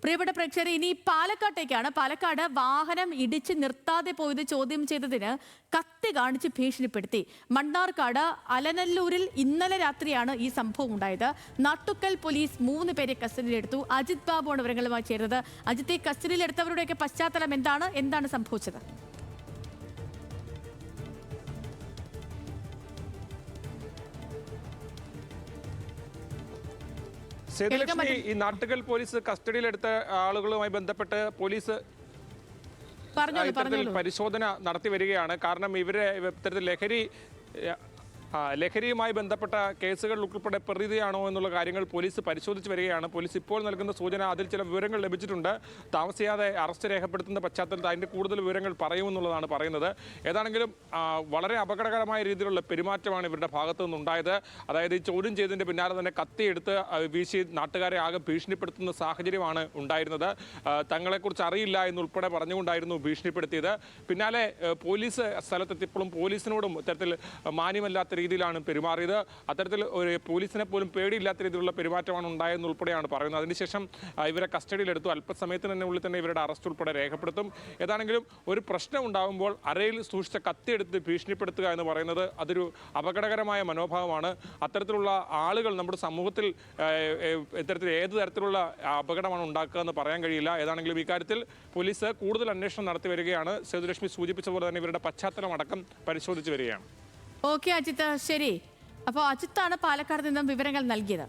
പ്രിയപ്പെട്ട പ്രേക്ഷകരെ, ഇനി പാലക്കാട്ടേക്കാണ്. പാലക്കാട് വാഹനം ഇടിച്ച് നിർത്താതെ പോയത് ചോദ്യം ചെയ്തതിന് കത്തി കാണിച്ച് ഭീഷണിപ്പെടുത്തി. മണ്ണാർക്കാട് അലനല്ലൂരിൽ ഇന്നലെ രാത്രിയാണ് ഈ സംഭവം ഉണ്ടായത്. നാട്ടുക്കൽ പോലീസ് 3 പേരെ കസ്റ്റഡിയിലെടുത്തു. അജിത് ബാബുവാണ് വിവരങ്ങളുമായി ചേർന്നത്. അജിത്തെ, കസ്റ്റഡിയിലെടുത്തവരുടെയൊക്കെ പശ്ചാത്തലം എന്താണ് സംഭവിച്ചത്? സേതുലക്ഷ്മി, ഈ നാട്ടുകൽ പോലീസ് കസ്റ്റഡിയിലെടുത്ത ആളുകളുമായി ബന്ധപ്പെട്ട് പോലീസ് ഇത്തരത്തിൽ പരിശോധന നടത്തി വരികയാണ്. കാരണം ഇവരെ ഇത്തരത്തിൽ ലഹരിയുമായി ബന്ധപ്പെട്ട കേസുകൾ ഉൾപ്പെടെ പ്രതിയാണോ എന്നുള്ള കാര്യങ്ങൾ പോലീസ് പരിശോധിച്ച് വരികയാണ്. പോലീസ് ഇപ്പോൾ നൽകുന്ന സൂചന, അതിൽ ചില വിവരങ്ങൾ ലഭിച്ചിട്ടുണ്ട്. താമസിയാതെ അറസ്റ്റ് രേഖപ്പെടുത്തുന്ന പശ്ചാത്തലത്തിൽ അതിൻ്റെ കൂടുതൽ വിവരങ്ങൾ പറയുമെന്നുള്ളതാണ് പറയുന്നത്. ഏതാണെങ്കിലും വളരെ അപകടകരമായ രീതിയിലുള്ള പെരുമാറ്റമാണ് ഇവരുടെ ഭാഗത്തു നിന്നുണ്ടായത്. അതായത് ഈ ചോദ്യം ചെയ്തതിൻ്റെ പിന്നാലെ തന്നെ കത്തിയെടുത്ത് വീശി നാട്ടുകാരെ ആകെ ഭീഷണിപ്പെടുത്തുന്ന സാഹചര്യമാണ് ഉണ്ടായിരുന്നത്. തങ്ങളെക്കുറിച്ച് അറിയില്ല എന്നുൾപ്പെടെ പറഞ്ഞുകൊണ്ടായിരുന്നു ഭീഷണിപ്പെടുത്തിയത്. പിന്നാലെ പോലീസ് സ്ഥലത്തെത്തിയപ്പോഴും പോലീസിനോടും ഇത്തരത്തിൽ മാന്യമല്ലാത്ത രീതിയിലാണ് പെരുമാറിയത്. അത്തരത്തിൽ ഒരു പോലീസിനെ പോലും പേടിയില്ലാത്ത രീതിയിലുള്ള പെരുമാറ്റമാണ് ഉണ്ടായെന്നുൾപ്പെടെയാണ് പറയുന്നത്. അതിനുശേഷം ഇവരെ കസ്റ്റഡിയിലെടുത്തു. അല്പസമയത്തിനുള്ളിൽ തന്നെ ഇവരുടെ അറസ്റ്റ് ഉൾപ്പെടെ രേഖപ്പെടുത്തും. ഏതാണെങ്കിലും ഒരു പ്രശ്നം ഉണ്ടാകുമ്പോൾ അരയിൽ സൂക്ഷിച്ച കത്തിയെടുത്ത് ഭീഷണിപ്പെടുത്തുക എന്ന് പറയുന്നത് അതൊരു അപകടകരമായ മനോഭാവമാണ്. അത്തരത്തിലുള്ള ആളുകൾ നമ്മുടെ സമൂഹത്തിൽ ഇത്തരത്തിൽ ഏത് തരത്തിലുള്ള അപകടമാണ് ഉണ്ടാക്കുക എന്ന് പറയാൻ കഴിയില്ല. ഏതാണെങ്കിലും ഇക്കാര്യത്തിൽ പോലീസ് കൂടുതൽ അന്വേഷണം നടത്തി വരികയാണ്. സേതുലക്ഷ്മി സൂചിപ്പിച്ച പോലെ തന്നെ ഇവരുടെ പശ്ചാത്തലം അടക്കം പരിശോധിച്ച് വരികയാണ്. ഓക്കെ അജിത്ത്, ശരി. അപ്പോൾ അജിത്താണ് പാലക്കാട് നിന്നും വിവരങ്ങൾ നൽകിയത്.